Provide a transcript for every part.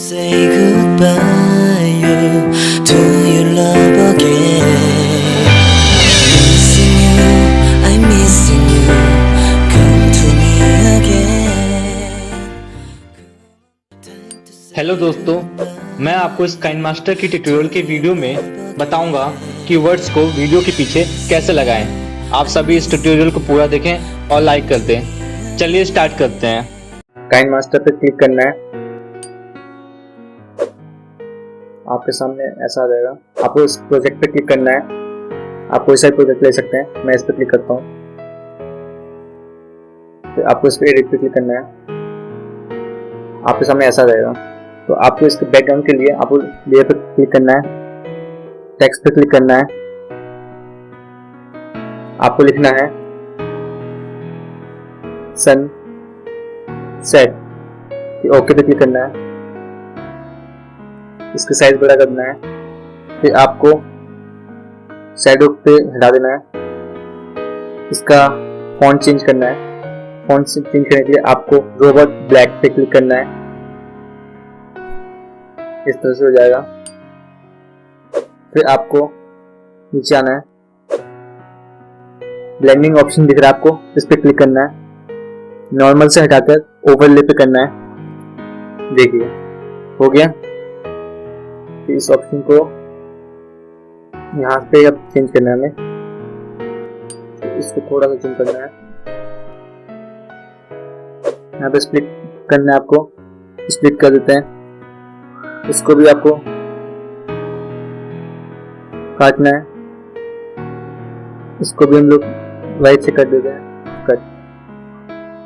say goodbye, to your love again. Missing you, I'm missing you. Come to me again. Hello दोस्तों, मैं आपको इस Kine master की tutorial के video में बताऊंगा कि वर्ड्स को वीडियो के पीछे कैसे लगाएं। आप सभी इस ट्यूटोरियल को पूरा देखें और लाइक कर दें। चलिए स्टार्ट करते हैं। काइन मास्टर पे क्लिक करना है। आपके सामने ऐसा आ जाएगा। आपको इस प्रोजेक्ट पे क्लिक करना है। आप कोई सा प्रोजेक्ट ले सकते हैं। मैं इस पे क्लिक करता हूँ। फिर आपको इस पे एडिट पे क्लिक करना है। आपके सामने ऐसा आ जाएगा। तो आपको इसके बैकग्राउंड के लिए आपको लेयर पे क्लिक करना है, टेक्स्ट पे क्लिक करना है। आपको लिखना है सन सेट। ओके पे क्लिक करना है। इसका साइज बड़ा करना है। फिर आपको शैडो पे हटा देना है। इसका फॉन्ट चेंज करना है। फॉन्ट चेंज करने के लिए आपको रोबोट ब्लैक पे क्लिक करना है। इस तरह से हो जाएगा। फिर आपको नीचे आना है। ब्लेंडिंग ऑप्शन दिख रहा है आपको, इस पे क्लिक करना है। नॉर्मल से हटाकर ओवरले पे करना है। देखिए हो गया। इस ऑप्शन को यहाँ पे अब चेंज करना है हमें। इसको थोड़ा सा चेंज करना है। यहाँ पे स्प्लिट करना है आपको। स्प्लिट कर देते हैं। इसको भी आपको काटना है। इसको भी हम लोग राइट से कर देते हैं। कट।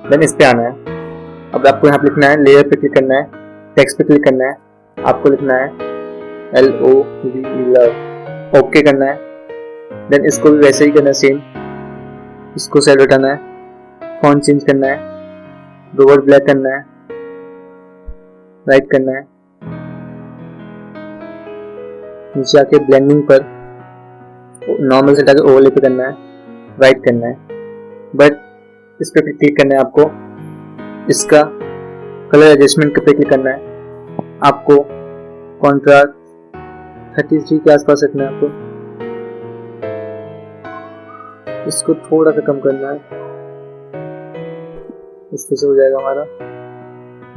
देन इस पे आना है। अब आपको यहाँ पे लिखना है, लेयर पे क्लिक करना है, टेक्स्ट पे क्लिक करना है। आपको लिखना है LOVE लव। ओके करना है। देन इसको भी वैसे ही करना है सेम। इसको सेल हटाना है। फॉन्ट चेंज करना है। रोबोट ब्लैक करना है। राइट करना है। नीचे आके ब्लेंडिंग पर नॉर्मल से हटाकर ओवरले पे करना है। राइट करना है। बट इस पे क्लिक करना है आपको। इसका कलर एडजस्टमेंट पे क्लिक करना है। आपको कॉन्ट्रास्ट 33 के आसपास रखना है। आपको इसको थोड़ा सा कम करना है। इस तरह से हो जाएगा हमारा।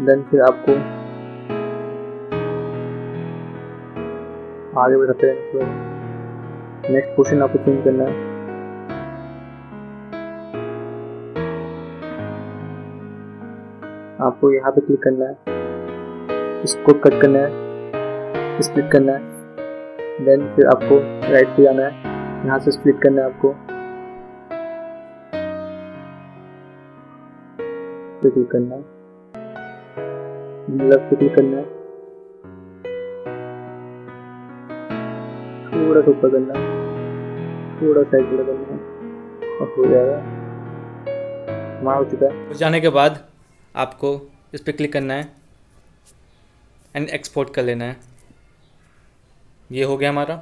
देन फिर आपको आगे बढ़ाते हैं। नेक्स्ट पोर्शन आपको चेंज करना है। आपको यहाँ पे क्लिक करना है। इसको कट करना है। स्प्लिट करना है। देन फिर आपको राइट पे जाना है। यहाँ से स्प्लिट करना है आपको। पे क्लिक करना है। लेफ्ट पे क्लिक करना है। थोड़ा सा ऊपर करना है। थोड़ा साइड पे करना है। अब हो जाएगा। हमारा हो चुका है। हो जाने के बाद आपको इस पर क्लिक करना है एंड एक्सपोर्ट कर लेना है। ये हो गया हमारा।